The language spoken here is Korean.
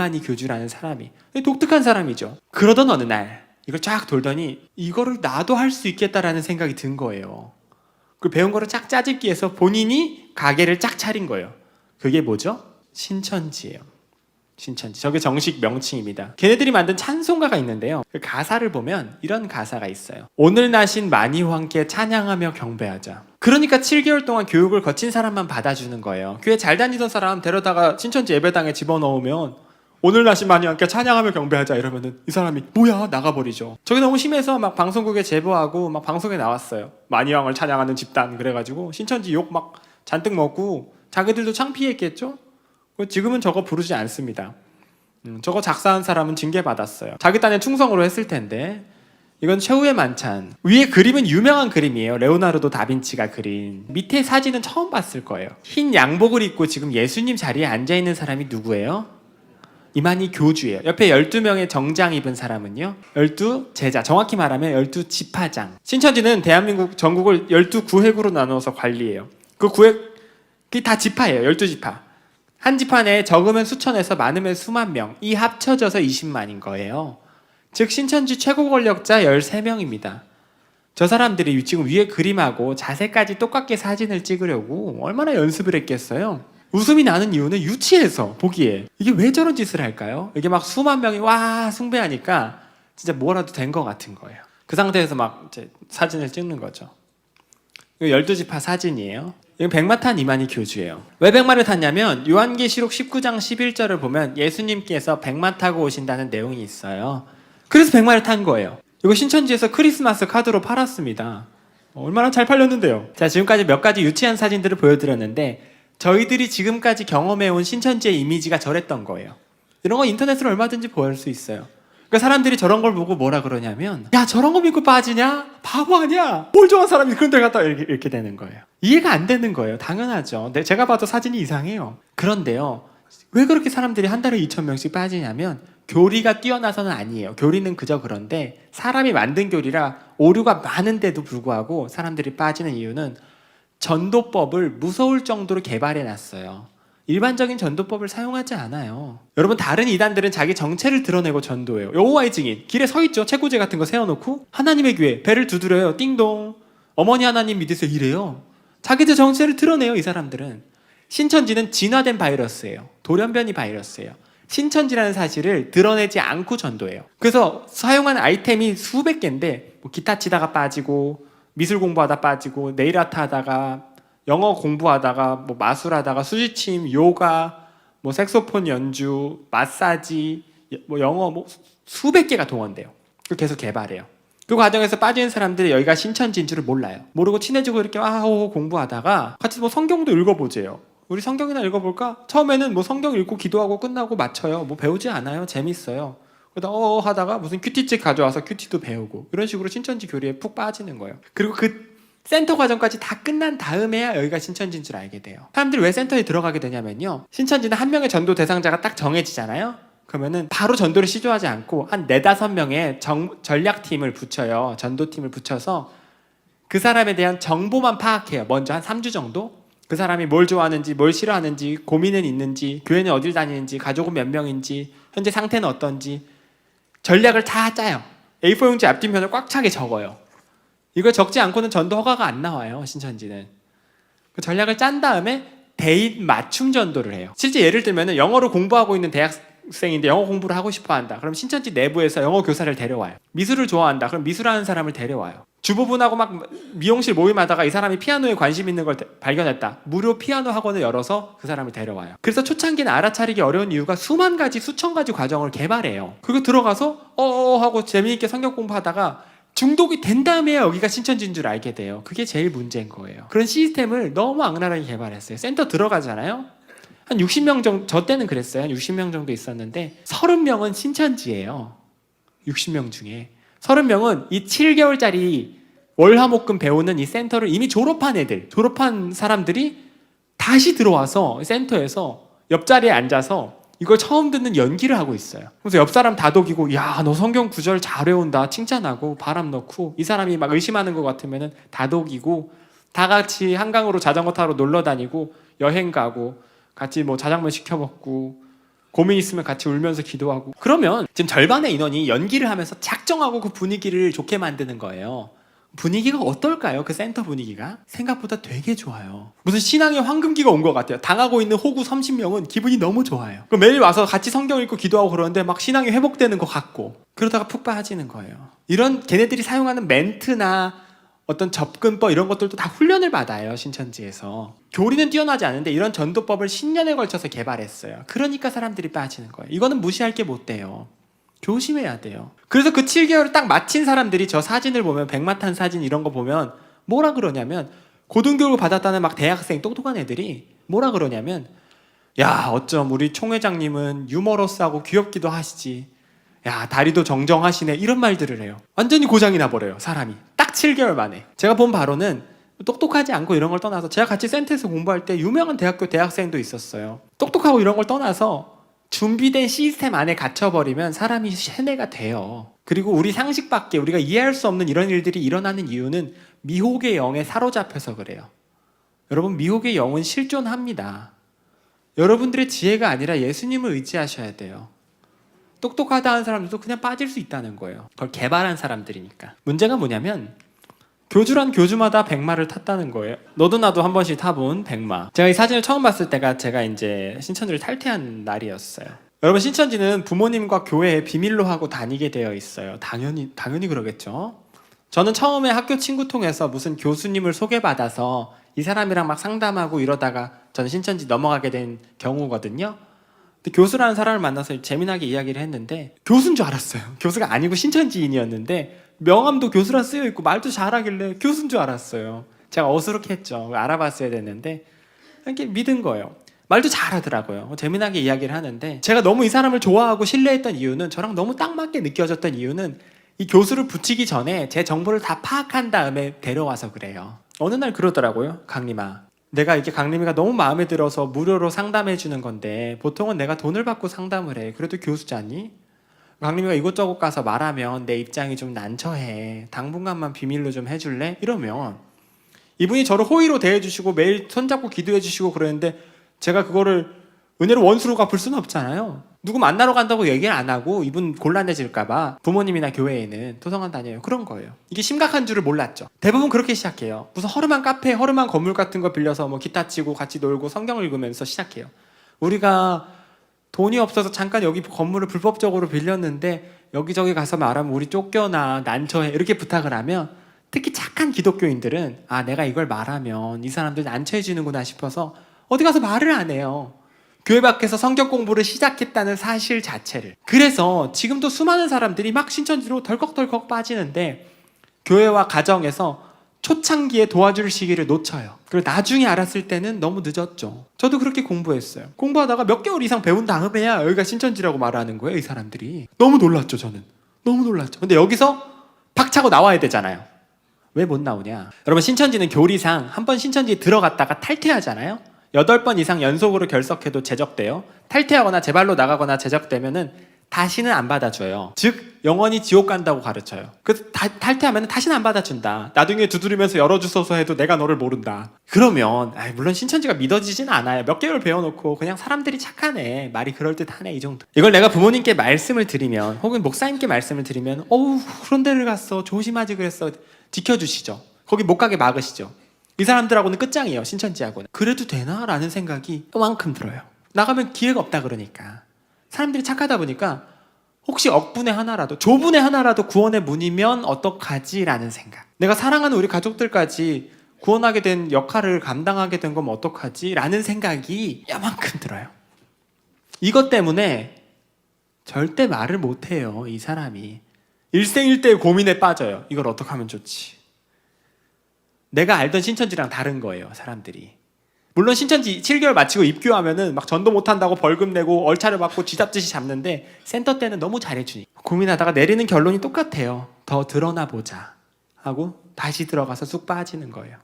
이만희 교주라는 사람이 독특한 사람이죠. 그러던 어느 날 이걸 쫙 돌더니 이거를 나도 할 수 있겠다라는 생각이 든 거예요. 그 배운 거를 쫙 짜집기 해서 본인이 가게를 쫙 차린 거예요. 그게 뭐죠? 신천지예요. 신천지. 저게 정식 명칭입니다. 걔네들이 만든 찬송가가 있는데요. 그 가사를 보면 이런 가사가 있어요. 오늘 나신 만이와 함께 찬양하며 경배하자. 그러니까 7개월 동안 교육을 거친 사람만 받아주는 거예요. 교회 잘 다니던 사람 데려다가 신천지 예배당에 집어넣으면 오늘 나신 만이와 함께 찬양하며 경배하자 이러면은 이 사람이 뭐야 나가버리죠. 저게 너무 심해서 막 방송국에 제보하고 막 방송에 나왔어요. 만이왕을 찬양하는 집단 그래가지고 신천지 욕 막 잔뜩 먹고 자기들도 창피했겠죠. 지금은 저거 부르지 않습니다. 저거 작사한 사람은 징계받았어요. 자기 딴에 충성으로 했을 텐데 이건 최후의 만찬. 위에 그림은 유명한 그림이에요. 레오나르도 다빈치가 그린. 밑에 사진은 처음 봤을 거예요. 흰 양복을 입고 지금 예수님 자리에 앉아있는 사람이 누구예요? 이만희 교주예요. 옆에 12명의 정장 입은 사람은요 12제자, 정확히 말하면 12지파장. 신천지는 대한민국 전국을 12구획으로 나눠서 관리해요. 그 구획이 다 지파예요. 12지파. 한 지파 내에 적으면 수천에서 많으면 수만 명, 이 합쳐져서 20만인 거예요. 즉 신천지 최고 권력자 13명입니다. 저 사람들이 지금 위에 그림하고 자세까지 똑같게 사진을 찍으려고 얼마나 연습을 했겠어요. 웃음이 나는 이유는 유치해서 보기에 이게 왜 저런 짓을 할까요? 이게 막 수만 명이 와 숭배하니까 진짜 뭐라도 된 것 같은 거예요. 그 상태에서 막 이제 사진을 찍는 거죠. 이거 12지파 사진이에요. 이건 백마 탄 이만희 교주예요. 왜 백마를 탔냐면 요한계시록 19장 11절을 보면 예수님께서 백마 타고 오신다는 내용이 있어요. 그래서 백마를 탄 거예요. 이거 신천지에서 크리스마스 카드로 팔았습니다. 얼마나 잘 팔렸는데요. 자, 지금까지 몇 가지 유치한 사진들을 보여드렸는데 저희들이 지금까지 경험해온 신천지의 이미지가 저랬던 거예요. 이런 거 인터넷으로 얼마든지 볼 수 있어요. 그러니까 사람들이 저런 걸 보고 뭐라 그러냐면 야 저런 거 믿고 빠지냐? 바보 아니야? 뭘 좋아하는 사람이 그런 데 갔다 이렇게 되는 거예요. 이해가 안 되는 거예요. 당연하죠. 제가 봐도 사진이 이상해요. 그런데요. 왜 그렇게 사람들이 한 달에 2,000명씩 빠지냐면 교리가 뛰어나서는 아니에요. 교리는 그저 그런데 사람이 만든 교리라 오류가 많은데도 불구하고 사람들이 빠지는 이유는 전도법을 무서울 정도로 개발해놨어요. 일반적인 전도법을 사용하지 않아요. 여러분 다른 이단들은 자기 정체를 드러내고 전도해요. 여호와의 증인 길에 서 있죠. 책꽂이 같은 거 세워놓고 하나님의 교회 배를 두드려요. 띵동 어머니 하나님 믿으세요 이래요. 자기들 정체를 드러내요. 이 사람들은. 신천지는 진화된 바이러스예요. 돌연변이 바이러스예요. 신천지라는 사실을 드러내지 않고 전도해요. 그래서 사용한 아이템이 수백 개인데 뭐 기타 치다가 빠지고 미술 공부하다 빠지고 네일 아트 하다가 영어 공부하다가 뭐 마술하다가 수지침, 요가, 뭐 색소폰 연주, 마사지, 뭐 영어 뭐 수백 개가 동원돼요. 그걸 계속 개발해요. 그 과정에서 빠지는 사람들이 여기가 신천지인 줄을 몰라요. 모르고 친해지고 이렇게 와호 공부하다가 같이 뭐 성경도 읽어보재요. 우리 성경이나 읽어볼까? 처음에는 뭐 성경 읽고 기도하고 끝나고 맞춰요. 뭐 배우지 않아요. 재밌어요. 그러다 하다가 무슨 큐티책 가져와서 큐티도 배우고 이런 식으로 신천지 교리에 푹 빠지는 거예요. 그리고 그 센터 과정까지 다 끝난 다음에야 여기가 신천지인 줄 알게 돼요. 사람들이 왜 센터에 들어가게 되냐면요. 신천지는 한 명의 전도 대상자가 딱 정해지잖아요. 그러면은 바로 전도를 시도하지 않고 한 4-5명의 전략팀을 붙여요. 전도팀을 붙여서 그 사람에 대한 정보만 파악해요. 먼저 한 3주 정도? 그 사람이 뭘 좋아하는지, 뭘 싫어하는지, 고민은 있는지, 교회는 어딜 다니는지, 가족은 몇 명인지, 현재 상태는 어떤지 전략을 다 짜요. A4 용지 앞뒷면을 꽉 차게 적어요. 이걸 적지 않고는 전도 허가가 안 나와요. 신천지는. 그 전략을 짠 다음에 대인 맞춤 전도를 해요. 실제 예를 들면 영어를 공부하고 있는 대학생인데 영어 공부를 하고 싶어 한다. 그럼 신천지 내부에서 영어 교사를 데려와요. 미술을 좋아한다. 그럼 미술하는 사람을 데려와요. 주부분하고 막 미용실 모임하다가 이 사람이 피아노에 관심 있는 걸 발견했다. 무료 피아노 학원을 열어서 그 사람을 데려와요. 그래서 초창기는 알아차리기 어려운 이유가 수만 가지, 수천 가지 과정을 개발해요. 그리고 들어가서 하고 재미있게 성경 공부하다가 중독이 된 다음에야 여기가 신천지인 줄 알게 돼요. 그게 제일 문제인 거예요. 그런 시스템을 너무 악랄하게 개발했어요. 센터 들어가잖아요. 한 60명 정도, 저 때는 그랬어요. 한 60명 정도 있었는데 30명은 신천지예요. 60명 중에. 30명은 이 7개월짜리 월화목금 배우는 이 센터를 이미 졸업한 애들, 졸업한 사람들이 다시 들어와서 센터에서 옆자리에 앉아서 이걸 처음 듣는 연기를 하고 있어요. 그래서 옆 사람 다독이고 야, 너 성경 구절 잘 외운다 칭찬하고 바람 넣고 이 사람이 막 의심하는 것 같으면 다독이고 다 같이 한강으로 자전거 타러 놀러 다니고 여행 가고 같이 뭐 자장면 시켜 먹고 고민 있으면 같이 울면서 기도하고. 그러면 지금 절반의 인원이 연기를 하면서 작정하고 그 분위기를 좋게 만드는 거예요. 분위기가 어떨까요? 그 센터 분위기가 생각보다 되게 좋아요. 무슨 신앙의 황금기가 온 것 같아요. 당하고 있는 호구 30명은 기분이 너무 좋아요. 매일 와서 같이 성경 읽고 기도하고 그러는데 막 신앙이 회복되는 것 같고, 그러다가 푹 빠지는 거예요. 이런 걔네들이 사용하는 멘트나 어떤 접근법 이런 것들도 다 훈련을 받아요. 신천지에서. 교리는 뛰어나지 않은데 이런 전도법을 10년에 걸쳐서 개발했어요. 그러니까 사람들이 빠지는 거예요. 이거는 무시할 게 못 돼요. 조심해야 돼요. 그래서 그 7개월을 딱 마친 사람들이 저 사진을 보면, 백마탄 사진 이런 거 보면 뭐라 그러냐면, 고등교육을 받았다는 막 대학생 똑똑한 애들이 뭐라 그러냐면, 야, 어쩜 우리 총회장님은 유머러스하고 귀엽기도 하시지, 야, 다리도 정정하시네, 이런 말들을 해요. 완전히 고장이 나버려요, 사람이. 딱 7개월 만에. 제가 본 바로는 똑똑하지 않고 이런 걸 떠나서, 제가 같이 센터에서 공부할 때 유명한 대학교 대학생도 있었어요. 똑똑하고 이런 걸 떠나서 준비된 시스템 안에 갇혀버리면 사람이 세뇌가 돼요. 그리고 우리 상식 밖에 우리가 이해할 수 없는 이런 일들이 일어나는 이유는 미혹의 영에 사로잡혀서 그래요. 여러분, 미혹의 영은 실존합니다. 여러분들의 지혜가 아니라 예수님을 의지하셔야 돼요. 똑똑하다 하는 사람들도 그냥 빠질 수 있다는 거예요. 그걸 개발한 사람들이니까. 문제가 뭐냐면, 교주란 교주마다 백마를 탔다는 거예요. 너도 나도 한 번씩 타본 백마. 제가 이 사진을 처음 봤을 때가 제가 이제 신천지를 탈퇴한 날이었어요. 여러분, 신천지는 부모님과 교회에 비밀로 하고 다니게 되어 있어요. 당연히 그러겠죠. 저는 처음에 학교 친구 통해서 무슨 교수님을 소개받아서 이 사람이랑 막 상담하고 이러다가 저는 신천지 넘어가게 된 경우거든요. 근데 교수라는 사람을 만나서 재미나게 이야기를 했는데, 교수인 줄 알았어요. 교수가 아니고 신천지인이었는데 명함도 교수라 쓰여있고 말도 잘하길래 교수인 줄 알았어요. 제가 어수룩했죠. 알아봤어야 됐는데 이렇게 믿은 거예요. 말도 잘하더라고요. 재미나게 이야기를 하는데, 제가 너무 이 사람을 좋아하고 신뢰했던 이유는, 저랑 너무 딱 맞게 느껴졌던 이유는, 이 교수를 붙이기 전에 제 정보를 다 파악한 다음에 데려와서 그래요. 어느 날 그러더라고요. 강림아, 내가 이렇게 강림이가 너무 마음에 들어서 무료로 상담해 주는 건데 보통은 내가 돈을 받고 상담을 해. 그래도 교수잖니? 강림이가 이곳저곳 가서 말하면 내 입장이 좀 난처해. 당분간만 비밀로 좀 해줄래? 이러면 이분이 저를 호의로 대해주시고 매일 손잡고 기도해주시고 그러는데, 제가 그거를 은혜로 원수로 갚을 수는 없잖아요. 누구 만나러 간다고 얘기를 안 하고 이분 곤란해질까봐 부모님이나 교회에는 도서관 다녀요. 그런 거예요. 이게 심각한 줄을 몰랐죠. 대부분 그렇게 시작해요. 무슨 허름한 카페, 허름한 건물 같은 거 빌려서 뭐 기타 치고 같이 놀고 성경 읽으면서 시작해요. 우리가 돈이 없어서 잠깐 여기 건물을 불법적으로 빌렸는데 여기저기 가서 말하면 우리 쫓겨나, 난처해, 이렇게 부탁을 하면, 특히 착한 기독교인들은 아, 내가 이걸 말하면 이 사람들 난처해지는구나 싶어서 어디 가서 말을 안 해요. 교회 밖에서 성경 공부를 시작했다는 사실 자체를. 그래서 지금도 수많은 사람들이 막 신천지로 덜컥덜컥 빠지는데, 교회와 가정에서 초창기에 도와줄 시기를 놓쳐요. 그리고 나중에 알았을 때는 너무 늦었죠. 저도 그렇게 공부했어요. 공부하다가 몇 개월 이상 배운 다음에야 여기가 신천지라고 말하는 거예요, 이 사람들이. 너무 놀랐죠, 저는. 너무 놀랐죠. 근데 여기서 박차고 나와야 되잖아요. 왜 못 나오냐? 여러분, 신천지는 교리상 한 번 신천지에 들어갔다가 탈퇴하잖아요. 8번 이상 연속으로 결석해도 제적돼요. 탈퇴하거나 제발로 나가거나 제적되면은 다시는 안 받아줘요. 즉 영원히 지옥 간다고 가르쳐요. 그래서 탈퇴하면 다시는 안 받아준다. 나중에 두드리면서 열어주소서 해도 내가 너를 모른다. 그러면 물론 신천지가 믿어지진 않아요. 몇 개월 배워놓고 그냥 사람들이 착하네, 말이 그럴듯하네, 이 정도. 이걸 내가 부모님께 말씀을 드리면, 혹은 목사님께 말씀을 드리면, 어우, 그런 데를 갔어, 조심하지 그랬어, 지켜주시죠. 거기 못 가게 막으시죠. 이 사람들하고는 끝장이에요, 신천지하고는. 그래도 되나? 라는 생각이 그만큼 들어요. 나가면 기회가 없다 그러니까. 사람들이 착하다 보니까 혹시 억분의 하나라도, 조분의 하나라도 구원의 문이면 어떡하지? 라는 생각. 내가 사랑하는 우리 가족들까지 구원하게 된 역할을 감당하게 된 거면 어떡하지? 라는 생각이 야만큼 들어요. 이것 때문에 절대 말을 못해요, 이 사람이. 일생일대의 고민에 빠져요. 이걸 어떻게 하면 좋지? 내가 알던 신천지랑 다른 거예요, 사람들이. 물론 신천지 7개월 마치고 입교하면은 막 전도 못한다고 벌금 내고 얼차려 받고 쥐잡듯이 잡는데, 센터 때는 너무 잘해주니까. 고민하다가 내리는 결론이 똑같아요. 더 드러나 보자 하고 다시 들어가서 쑥 빠지는 거예요.